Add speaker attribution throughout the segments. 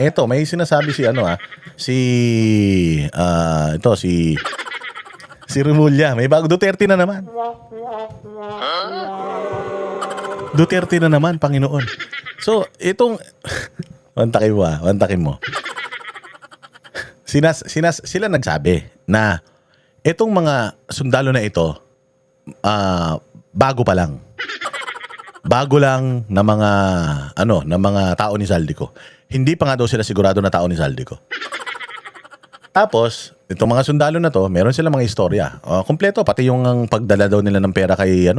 Speaker 1: Eto, may sinasabi si ano si ito si Remulla, may bago Duterte na naman. Duterte na naman, Panginoon. So, itong wantakin mo. Sila nagsabi na itong mga sundalo na ito bago pa lang. Bago lang na mga tao ni Saldico. Hindi pa nga daw sila sigurado na tao ni Saldico. Tapos, itong mga sundalo na to, meron silang mga istorya. Kompleto, pati yung pagdala daw nila ng pera kay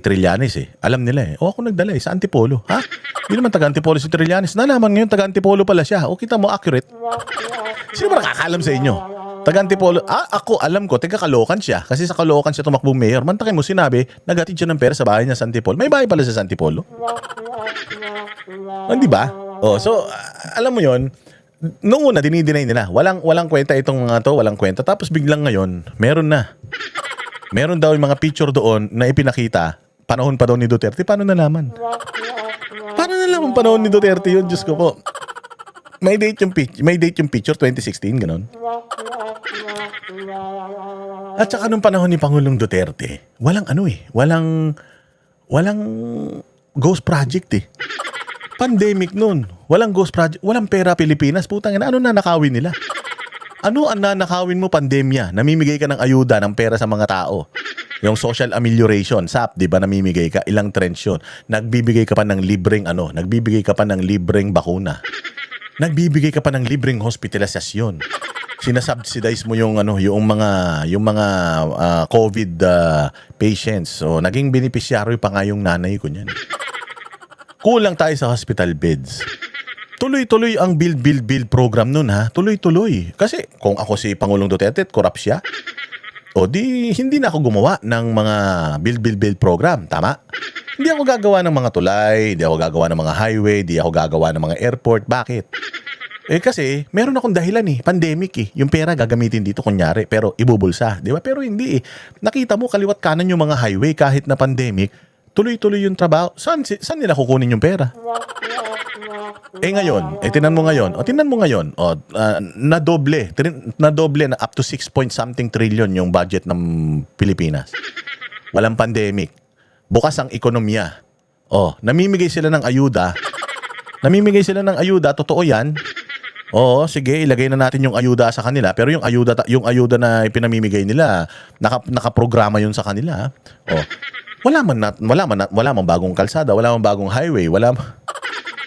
Speaker 1: Trillanes eh. Alam nila eh. Ako nagdala sa Antipolo. Ha? Hindi naman taga Antipolo si Trillanes. Nalaman ngayon taga Antipolo pala siya. O kita mo, accurate. Sino ba nakakaalam sa inyo? Taga Antipolo. Ako alam ko, taga Caloocan siya. Kasi sa Caloocan siya tumakbong mayor. Mantakin mo, sinabi, nagatid siya ng pera sa bahay niya sa Antipolo. May bahay pala sa Antipolo. Hindi ba? So, alam mo yon. Noong una, dinideny nila. Walang kwenta itong mga to, walang kwenta. Tapos biglang ngayon, meron na. Meron daw yung mga picture doon na ipinakita. Panahon pa daw ni Duterte. Paano nalaman? Paano nalaman panahon ni Duterte yun? Diyos ko po. May date yung picture, 2016, gano'n. At saka nung panahon ni Pangulong Duterte, walang ghost project eh. Pandemic nun. Walang ghost project. Walang pera Pilipinas. Putang ina, ano nanakawin nila? Ano ang nanakawin mo pandemya? Namimigay ka ng ayuda, ng pera sa mga tao. Yung social amelioration, SAP, di ba namimigay ka? Ilang trends yun. Nagbibigay ka pa ng libreng nagbibigay ka pa ng libreng bakuna. Nagbibigay ka pa ng libreng hospitalisasyon. Sinasubsidize mo yung mga COVID patients. So naging beneficiary pa nga yung nanay ko niyan. Kulang tayo sa hospital beds. Tuloy-tuloy ang build program nun ha. Tuloy-tuloy. Kasi kung ako si Pangulong Duterte at corrupt siya, hindi na ako gumawa ng mga build program. Tama? Hindi ako gagawa ng mga tulay, hindi ako gagawa ng mga highway, hindi ako gagawa ng mga airport. Bakit? Kasi meron akong dahilan pandemic Yung pera gagamitin dito kunyari, pero ibubulsa. Di ba? Pero hindi Nakita mo kaliwat kanan yung mga highway kahit na pandemic. Tuloy-tuloy yung trabaho. Saan nila kukunin yung pera? Ngayon, tinan mo ngayon. Nadoble na up to 6 point something trillion yung budget ng Pilipinas. Walang pandemic. Bukas ang ekonomiya. Namimigay sila ng ayuda. Totoo yan. Sige, ilagay na natin yung ayuda sa kanila. Pero yung ayuda na ipinamimigay nila, nakaprograma yun sa kanila. Wala man bagong kalsada, wala man bagong highway, wala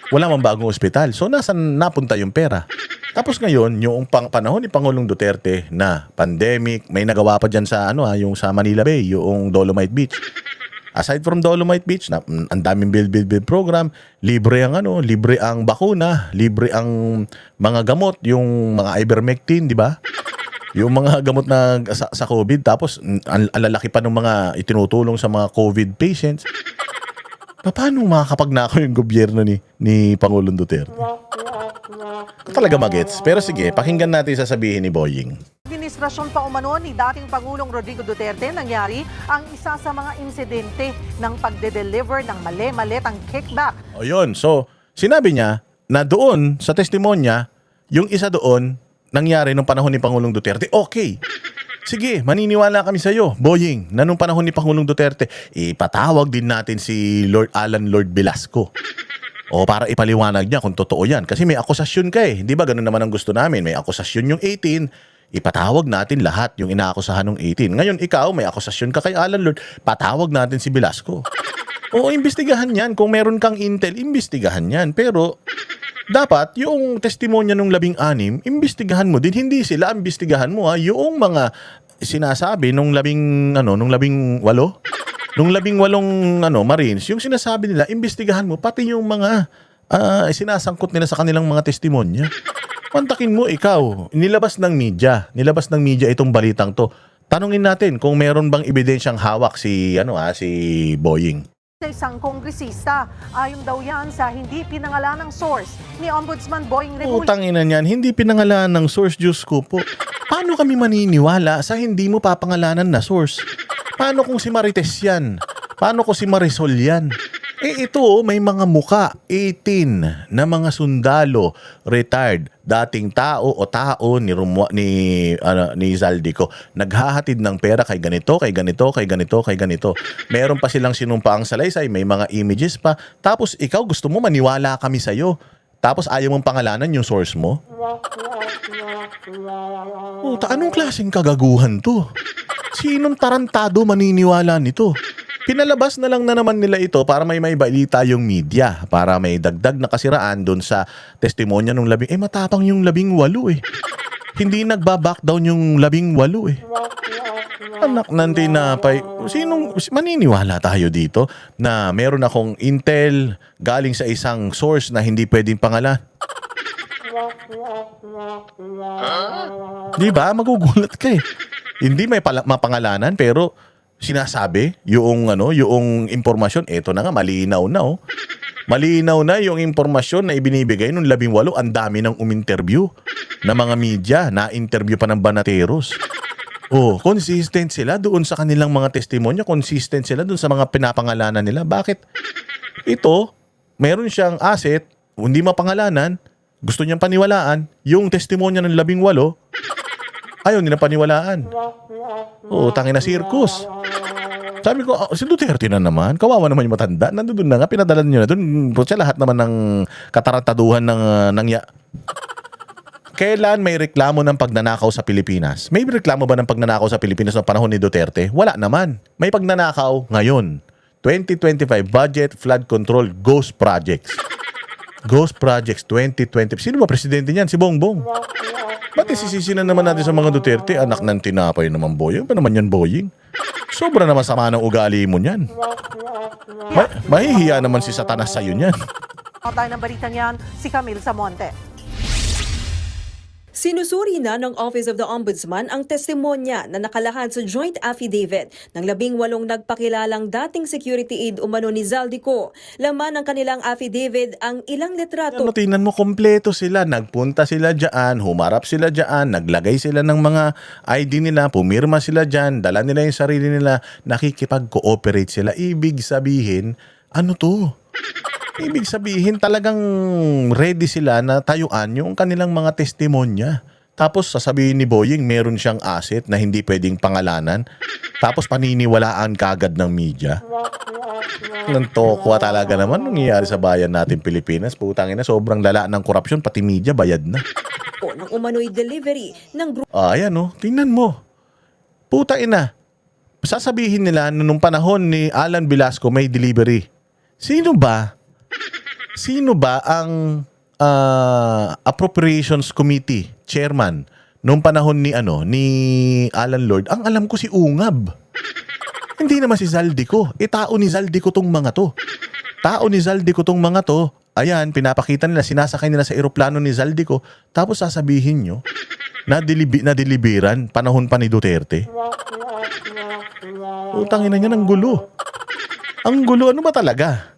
Speaker 1: man bagong ospital. So nasan napunta yung pera? Tapos ngayon, yung panahon ni Pangulong Duterte na pandemic, may nagawa pa diyan sa yung sa Manila Bay, yung Dolomite Beach. Aside from Dolomite Beach, ang daming build program, libre ang bakuna, libre ang mga gamot, yung mga ivermectin, di ba? Yung mga gamot na sa COVID, tapos ang lalaki pa ng mga itinutulong sa mga COVID patients. Paano makakapagnakaw yung gobyerno ni Pangulong Duterte? Talaga magets. Pero sige, pakinggan natin sasabihin ni Boying.
Speaker 2: Administrasyon pa umano ni dating Pangulong Rodrigo Duterte nangyari ang isa sa mga insidente ng pagde-deliver ng mali-malitang kickback.
Speaker 1: Yun. So, sinabi niya na doon sa testimonya, yung isa doon nangyari nung panahon ni Pangulong Duterte. Okay. Sige, maniniwala kami sa iyo, Boying, na nung panahon ni Pangulong Duterte, ipatawag din natin si Alan Lord Velasco. Para ipaliwanag niya kung totoo yan. Kasi may akusasyon ka Di ba ganun naman ang gusto namin? May akusasyon yung 18, ipatawag natin lahat yung inaakusahan ng 18. Ngayon, ikaw, may akusasyon ka kay Alan Lord, patawag natin si Velasco. Imbestigahan yan. Kung meron kang intel, imbestigahan yan. Pero dapat yung testimonya nung 16, imbestigahan mo din. Hindi sila imbestigahan mo yung mga sinasabi nung 18, Marines, yung sinasabi nila, imbestigahan mo pati yung mga sinasangkot nila sa kanilang mga testimonya. Pantakin mo ikaw, nilabas ng media itong balitang to. Tanungin natin kung meron bang ebidensyang hawak si Boying.
Speaker 2: Sa isang kongresista, ayon daw yan sa hindi pinangalanang source ni Ombudsman Boying Remulla.
Speaker 1: Utangina niyan, hindi pinangalan ng source, Diyos ko po. Paano kami maniniwala sa hindi mo papangalanan na source? Paano kung si Marites yan? Paano kung si Marisol yan? Ito, may mga muka, 18 na mga sundalo, retired, dating tao o tao ni Zaldico. Naghahatid ng pera kay ganito, kay ganito, kay ganito, kay ganito. Meron pa silang sinumpaang salaysay, may mga images pa. Tapos ikaw gusto mo maniwala kami sa'yo. Tapos ayaw mong pangalanan yung source mo? Anong klaseng kagaguhan to? Sinong tarantado maniniwala nito? Pinalabas na lang na naman nila ito para may balita yung media, para may dagdag na kasiraan doon sa testimonya ng matapang yung 18 eh. Hindi nagba-back down yung 18 eh. Anak ng tinapay. Maniniwala tayo dito na meron akong intel galing sa isang source na hindi pwedeng pangalan? Di ba? Magugulat ka eh. Hindi may mapangalanan pero sinasabi yung impormasyon, eto na nga, malinaw na oh. Malinaw na yung impormasyon na ibinibigay nung 18, ang dami ng uminterview na mga media, na-interview pa ng Banateros. Consistent sila doon sa kanilang mga testimonya, consistent sila doon sa mga pinapangalanan nila. Bakit? Ito, meron siyang asset, hindi mapangalanan, gusto niyang paniwalaan, yung testimonya ng 18, ayaw nila paniwalaan. Tangin na circus. Sabi ko, si Duterte na naman. Kawawa naman yung matanda. Nandun na nga, pinadala nyo na doon. Siya lahat naman ng katarantaduhan ng Kailan may reklamo ng pagnanakaw sa Pilipinas? May reklamo ba ng pagnanakaw sa Pilipinas noong panahon ni Duterte? Wala naman. May pagnanakaw ngayon. 2025 budget, flood control, ghost projects. Ghost projects 2020. Sino ba presidente niyan? Si Bongbong. Ba't isisisi na naman natin sa mga Duterte? Anak ng tinapay naman, Boying. Ba naman yan, Boying? Sobra naman sama ng ugali mo niyan. Mahihiya naman si Satanas sa'yo niyan.
Speaker 2: Tayo ng balitang yan, si Camille Samonte.
Speaker 3: Sinusuri na ng Office of the Ombudsman ang testimonya na nakalahad sa joint affidavit ng 18 nagpakilalang dating security aide umano ni Zaldico. Laman ng kanilang affidavit ang ilang litrato.
Speaker 1: Tingnan mo, kompleto sila. Nagpunta sila dyan, humarap sila dyan, naglagay sila ng mga ID nila, pumirma sila dyan, dala nila yung sarili nila, nakikipag-cooperate sila. Ibig sabihin, ano to? Ibig sabihin talagang ready sila na tayuan yung kanilang mga testimonya. Tapos sasabihin ni Boying meron siyang asset na hindi pwedeng pangalanan. Tapos paniniwalaan kagad ng media. Nantokwa talaga naman nangyayari sa bayan natin Pilipinas. Putangin na, sobrang lala ng korupsyon, pati media bayad na.
Speaker 3: O ng umano'y delivery ng grupo.
Speaker 1: Ayan tingnan mo. Putain na. Sasabihin nila nung panahon ni Alan Velasco may delivery. Sino ba ang Appropriations Committee chairman noong panahon ni Alan Lord? Ang alam ko si Ungab. Hindi naman si Zaldico. Tao ni Zaldico tong mga to. Tao ni Zaldico tong mga to. Ayan, pinapakita nila, sinasakay nila sa eroplano ni Zaldico. Tapos sasabihin nyo, na-deliveran panahon pa ni Duterte. Utangin na niya ng gulo. Ang gulo, ano ba talaga?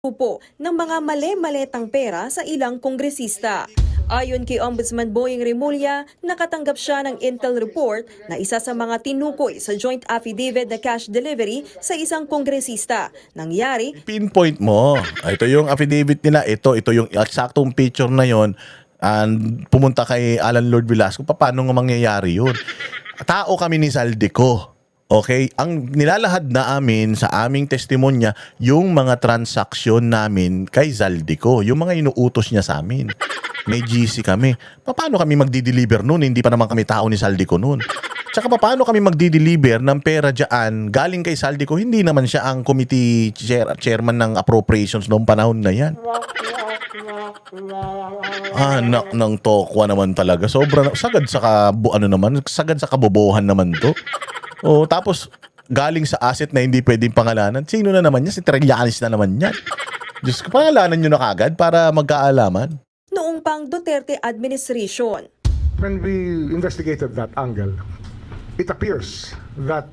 Speaker 3: Grupo ng mga mali-maletang pera sa ilang kongresista. Ayon kay Ombudsman Boying Remulla, nakatanggap siya ng intel report na isa sa mga tinukoy sa joint affidavit na cash delivery sa isang kongresista. Nangyari,
Speaker 1: Pinpoint mo. Ito yung affidavit nila. Ito yung eksaktong picture na yon. Pumunta kay Alan Lord Velasco. Paano nga mangyayari yun? Tao kami ni Zaldico. Okay? Ang nilalahad na amin sa aming testimonya, yung mga transaksyon namin kay Zaldico. Yung mga inuutos niya sa amin. May GC kami. Paano kami magdi-deliver nun? Hindi pa naman kami tao ni Zaldico nun. Tsaka paano kami magdi-deliver ng pera dyan galing kay Zaldico? Hindi naman siya ang committee chairman ng appropriations noong panahon na yan. Anak ng tokwa naman talaga. Sobra sagad sa kabobohan naman to. Tapos galing sa asset na hindi pwedeng pangalanan. Sino na naman yan? Si Trillanes na naman yan. Diyos ko, pangalanan nyo na kagad para magkaalaman.
Speaker 3: noong pang Duterte administration.
Speaker 4: When we investigated that angle, it appears that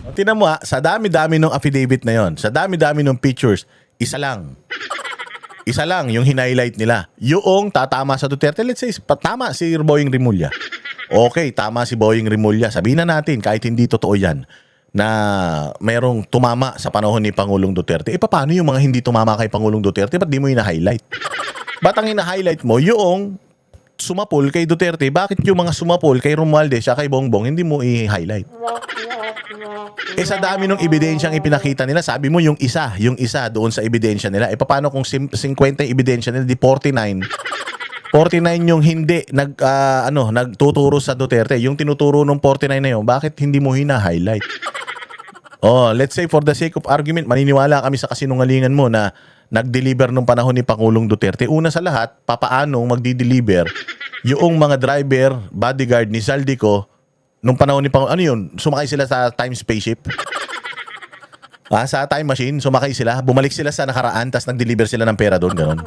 Speaker 1: Tingnan mo sa dami-dami ng affidavit na yon, sa dami-dami ng pictures, isa lang. Isa lang yung hinighlight nila. Yung tatama sa Duterte, let's say, tama si Boying Remulla. Okay, tama si Boying Remulla. Sabihin na natin, kahit hindi totoo yan. na merong tumama sa panahon ni Pangulong Duterte, paano yung mga hindi tumama kay Pangulong Duterte? Ba't di mo ina-highlight? Ba't ang ina-highlight mo yung sumapol kay Duterte? Bakit yung mga sumapol kay Romualdez at kay Bongbong hindi mo i-highlight? Sa dami ng ebidensyang ipinakita nila, sabi mo yung isa doon sa ebidensya nila. Paano kung 50 yung ebidensya nila, di 49? 49 yung hindi nagtuturo sa Duterte. Yung tinuturo ng 49 na yun, bakit hindi mo hina-highlight? Let's say for the sake of argument, maniniwala kami sa kasinungalingan mo na nag-deliver nung panahon ni Pangulong Duterte. Una sa lahat, papaanong magdi-deliver yung mga driver, bodyguard ni Zaldico nung panahon ni Pangulong, ano yun? Sumakay sila sa time spaceship? Sa time machine, sumakay sila, bumalik sila sa nakaraan, tas nag-deliver sila ng pera doon, gano'n.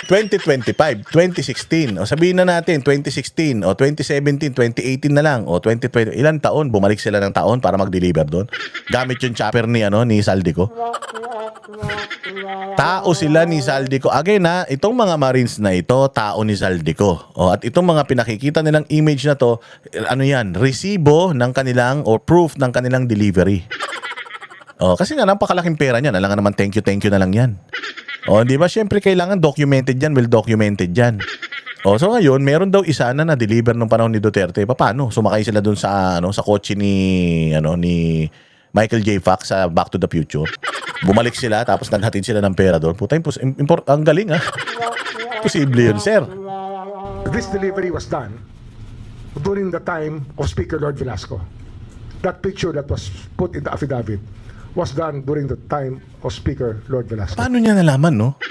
Speaker 1: 2025, 2016, sabihin na natin 2016 o 2017, 2018 na lang o 2020, ilang taon bumalik sila ng taon para mag-deliver doon gamit yung chopper ni Zaldico. Tao sila ni Zaldico. Again itong mga Marines na ito, tao ni Zaldico. At itong mga pinakikita nilang image na to, resibo ng kanilang or proof ng kanilang delivery. Kasi nga napakalaking pera niyan, alam nga naman thank you na lang yan. Di ba? Siyempre kailangan documented yan, well documented yan. So ngayon, meron daw isa na na-deliver nung panahon ni Duterte. Paano? Sumakay sila dun sa sa kotse ni Michael J. Fox sa Back to the Future. Bumalik sila tapos naghatid sila ng pera doon. Puta, ang galing Posible yun, sir.
Speaker 4: This delivery was done during the time of Speaker Lord Velasco. That picture that was put in the affidavit was done during the time of Speaker Lord Velasco.
Speaker 1: Paano niya nalaman, no?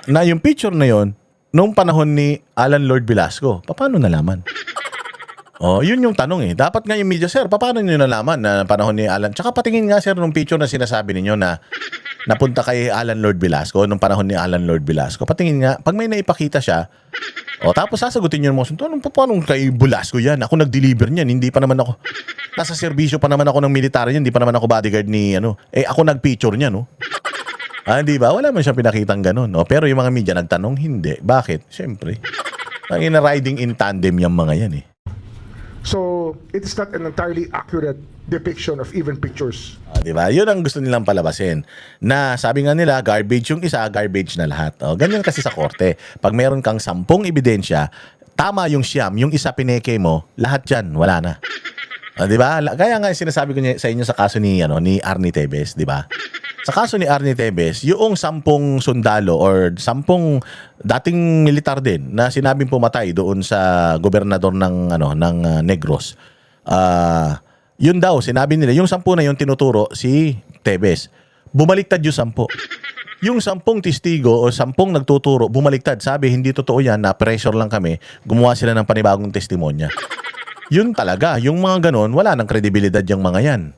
Speaker 1: Na yung picture na yon nung panahon ni Alan Lord Velasco. Paano nalaman? Yun yung tanong Dapat nga yung media, sir, paano niyo nalaman na panahon ni Alan? Tsaka patingin nga, sir, nung picture na sinasabi ninyo na napunta kay Alan Lord Velasco, nung panahon ni Alan Lord Velasco. Patingin nga, pag may naipakita siya, tapos sasagutin niyo mga sunto, paano kay Velasco yan? Ako nag-deliver niyan, hindi pa naman ako, nasa serbisyo pa naman ako ng militaryo niyan, hindi pa naman ako bodyguard ni, ako nag-picture niya, no? Di ba? Wala man siyang pinakitang ganun. Pero yung mga media nagtanong, hindi. Bakit? Siyempre. Ang riding in tandem yung mga yan
Speaker 4: So, it is not an entirely accurate depiction of even pictures.
Speaker 1: Di ba? Yun ang gusto nilang palabasin. Na sabi nga nila, garbage yung isa, garbage na lahat. Ganyan kasi sa korte. Pag meron kang 10 ebidensya, tama yung siyam, yung isa pineke mo, lahat dyan, wala na. Di ba? Kaya nga sinasabi ko sa inyo sa kaso ni Arnie Tevez, di ba? Sa kaso ni Arnie Tevez, yung 10 sundalo or 10 dating militar din na sinabing pumatay doon sa gobernador ng Negros. Yun daw, sinabi nila, yung 10 na yun tinuturo si Tevez. Bumaliktad yung 10. Yung 10 testigo o 10 nagtuturo, bumaliktad. Sabi, hindi totoo yan, na pressure lang kami. Gumawa sila ng panibagong testimonya. Yun talaga, yung mga ganon, wala nang kredibilidad yung mga yan.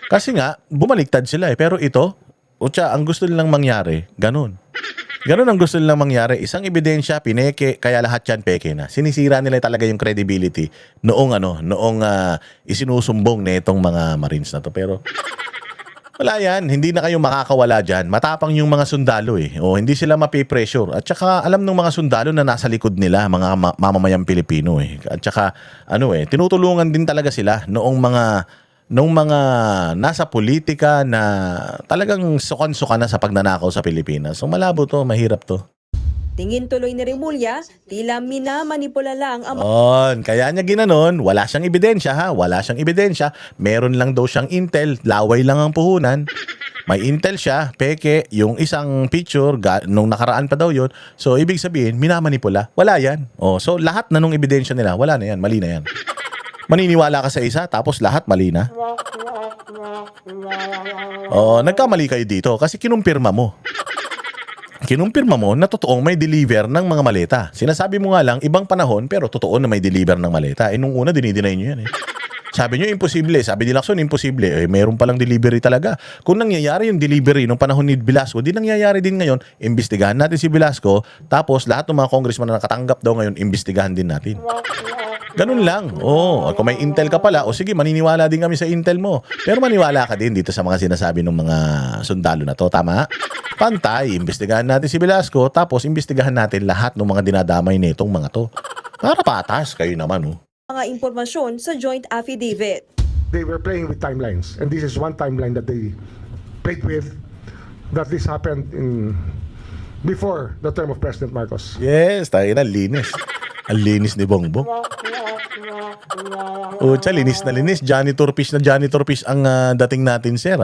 Speaker 1: Kasi nga, bumaliktad sila Pero ito, ang gusto nilang mangyari, ganon. Ganon ang gusto nilang mangyari. Isang ebidensya, pineke, kaya lahat yan peke na. Sinisira nila talaga yung credibility noong isinusumbong na itong mga Marines na to. Pero wala yan, hindi na kayo makakawala dyan. Matapang yung mga sundalo hindi sila mapipressure. At saka alam ng mga sundalo na nasa likod nila, mga mamamayang Pilipino At saka tinutulungan din talaga sila noong mga nasa politika na talagang sukan-suka na sa pagnanakaw sa Pilipinas. So malabo to, mahirap to.
Speaker 3: Tingin tuloy ni Remulla, tila minamanipula lang ang
Speaker 1: Kaya niya ginanon, wala siyang ebidensya wala siyang ebidensya. Meron lang daw siyang intel, laway lang ang puhunan. May intel siya, peke, yung isang picture, nung nakaraan pa daw yun. So ibig sabihin, minamanipula. Wala yan. So lahat na nung ebidensya nila, wala na yan, mali na yan. Maniniwala ka sa isa, tapos lahat mali na. Nagkamali kayo dito kasi kinumpirma mo. Kinumpirma mo na totoong may deliver ng mga maleta. Sinasabi mo nga lang, ibang panahon, pero totoo na may deliver ng maleta. Nung una, dinideny nyo yan Sabi nyo, imposible. Sabi ni Lacson, imposible. Meron palang delivery talaga. Kung nangyayari yung delivery nung panahon ni Velasco, di nangyayari din ngayon, imbestigahan natin si Velasco, tapos lahat ng mga congressman na nakatanggap daw ngayon, imbestigahan din natin. Ganun lang. Kung may intel ka pala, sige, maniniwala din kami sa intel mo. Pero maniwala ka din dito sa mga sinasabi ng mga sundalo na to. Tama? Pantay, imbestigahan natin si Velasco, tapos imbestigahan natin lahat ng mga dinadamay nitong mga to. Para patas kayo naman,
Speaker 3: mga impormasyon sa joint affidavit.
Speaker 4: They were playing with timelines, and this is one timeline that they played with, that this happened before the term of President Marcos.
Speaker 1: Yes, tayo na, linis. Ang linis ni Bongbong. Utsa, linis na linis. Janitor piece na janitor piece ang dating natin, sir.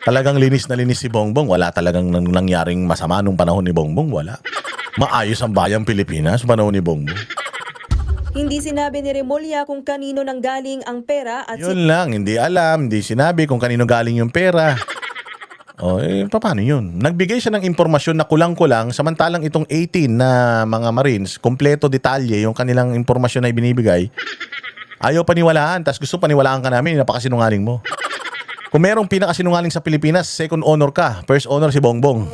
Speaker 1: Talagang linis na linis si Bongbong. Wala talagang nangyaring masama nung panahon ni Bongbong. Wala. Maayos ang bayang Pilipinas panahon ni Bongbong.
Speaker 3: Hindi sinabi ni Remulla kung kanino nang galing ang pera at
Speaker 1: Yun lang, hindi alam, hindi sinabi kung kanino galing yung pera. O, paano yun? Nagbigay siya ng impormasyon na kulang-kulang, samantalang itong 18 na mga Marines, kompleto detalye yung kanilang impormasyon na ibinibigay. Ayaw paniwalaan, tas gusto paniwalaan ka namin, napakasinungaling mo. Kung merong pinakasinungaling sa Pilipinas, second honor ka, first honor si Bongbong.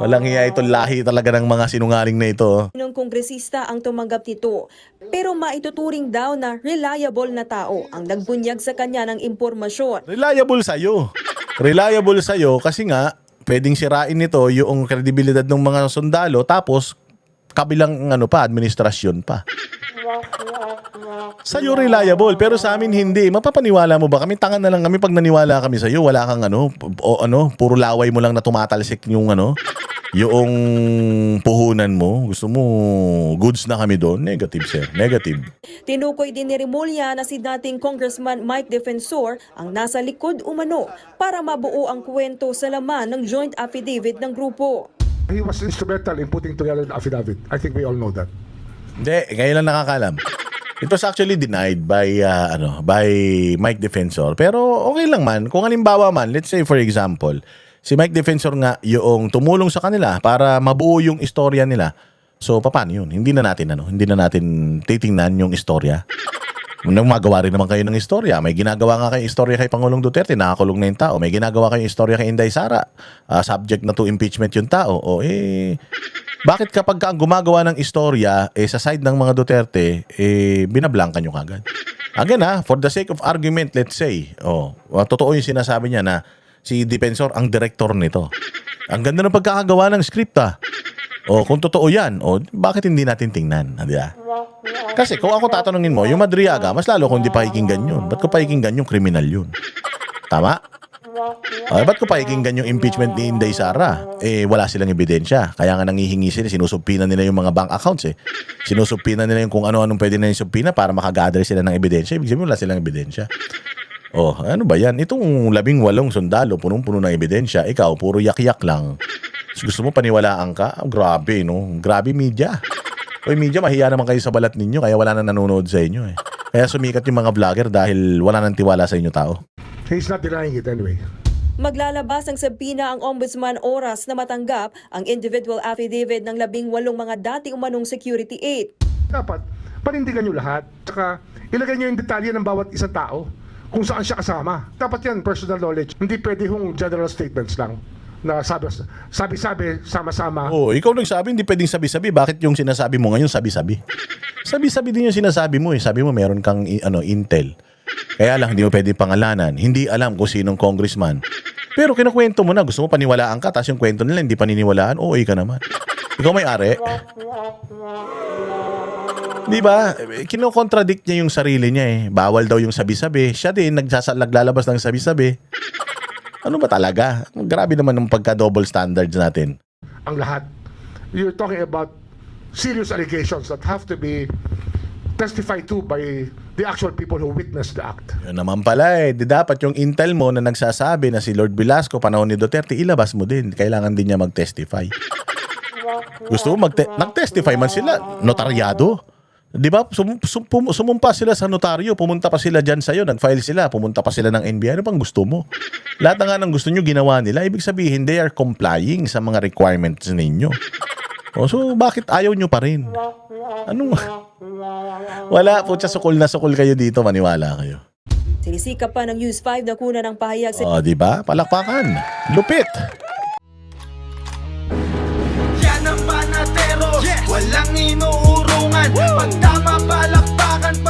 Speaker 1: Walang hiya itong lahi talaga ng mga sinungaling na ito.
Speaker 3: ng kongresista ang tumanggap nito. Pero maituturing daw na reliable na tao ang nagbunyag sa kanya ng impormasyon.
Speaker 1: Reliable sa'yo. Reliable sa'yo kasi nga, pwedeng sirain nito yung kredibilidad ng mga sundalo tapos kabilang administrasyon pa. Sa'yo reliable, pero sa amin hindi. Mapapaniwala mo ba kami? Tanga na lang kami pag naniwala kami sa'yo. Wala kang puro laway mo lang na tumatalsik yung yung puhunan mo. Gusto mo goods na kami doon? Negative, sir. Negative.
Speaker 3: Tinukoy din ni Remulla na si dating Congressman Mike Defensor ang nasa likod umano para mabuo ang kwento sa laman ng joint affidavit ng grupo.
Speaker 4: He was instrumental in putting together the affidavit. I think we all know that.
Speaker 1: Hindi, ngayon lang nakakalam. It was actually denied by Mike Defensor. Pero okay lang man. Kung halimbawa man, let's say for example, si Mike Defensor nga yung tumulong sa kanila para mabuo yung istorya nila. So paano yun? Hindi na natin titingnan yung istorya. Nung magawa rin naman kayo ng istorya, may ginagawa nga kayo istorya kay Pangulong Duterte, nakakulong na yung tao. May ginagawa kayo istorya kay Inday Sara, subject na to impeachment yung tao. Bakit kapag ka ang gumagawa ng istorya sa side ng mga Duterte, binablangka nyo kagad? Again for the sake of argument, let's say, totoo yung sinasabi niya na si Defensor ang director nito. Ang ganda ng pagkakagawa ng script kung totoo yan, bakit hindi natin tingnan? Di ba? Kasi kung ako tatanungin mo, yung Madriaga, mas lalo kung hindi pakikinggan yun. Ba't ko pakikinggan yung kriminal yun? Tama? Ba't ko pakikinggan yung impeachment ni Inday Sara? Wala silang ebidensya. Kaya nga nangihingi sila, sinusubpina nila yung mga bank accounts Sinusubpina nila yung kung ano-anong pwede na yung subpina para makagather sila ng ebidensya. Ibig sabihin wala silang ebidensya. Ano ba yan? Itong 18 sundalo, punong-puno ng ebidensya. Ikaw, puro yak-yak lang. Gusto mo paniwalaan ka? Grabe, no? Grabe media. Media, mahiya naman kayo sa balat ninyo kaya wala na nanonood sa inyo Kaya sumikat yung mga vlogger dahil wala nang tiwala sa inyo tao.
Speaker 4: He's not denying it anyway.
Speaker 3: Maglalabas ng sabina ang ombudsman oras na matanggap ang individual affidavit ng 18 mga dati umanong security aid.
Speaker 4: Dapat, panindigan nyo lahat. Tsaka, ilagay nyo yung detalye ng bawat isang tao kung saan siya kasama. Dapat yan, personal knowledge. Hindi pwede yung general statements lang na sabi-sabi, sama-sama.
Speaker 1: Ikaw nagsabi, hindi pwedeng sabi-sabi. Bakit yung sinasabi mo ngayon, sabi-sabi? Sabi-sabi din yung sinasabi mo Sabi mo meron kang intel. Kaya lang, hindi mo pwede pangalanan. Hindi alam kung sinong congressman. Pero kinukwento mo na, gusto mo paniwalaan ka, tapos yung kwento nila hindi paniniwalaan, ka naman. Ikaw may-ari. Di ba? Kinokontradict niya yung sarili niya Bawal daw yung sabi-sabi. Siya din, naglalabas ng sabi-sabi. Ano ba talaga? Grabe naman ng pagka-double standards natin.
Speaker 4: Ang lahat. You're talking about serious allegations that have to be testified to by the actual people who witnessed the act.
Speaker 1: Yun naman pala Di dapat yung intel mo na nagsasabi na si Lord Velasco panahon ni Duterte, ilabas mo din. Kailangan din niya mag-testify. Gusto mo nag-testify man sila? Notaryado? Di ba? Sumumpa sila sa notaryo, pumunta pa sila dyan sa'yo, nag-file sila, pumunta pa sila ng NBI. Ano pang gusto mo? Lahat na nga ng gusto nyo ginawa nila. Ibig sabihin, they are complying sa mga requirements ninyo. So, bakit ayaw nyo pa rin? Ano? Wala po, sukol na sukol kayo dito, maniwala kayo.
Speaker 3: Sinisikap pa ng News 5 na kuna ng pahayag sa
Speaker 1: di ba? Palakpakan. Lupit.
Speaker 5: Yan ang panatero, walang inuurungan. Pag tama palakpakan pa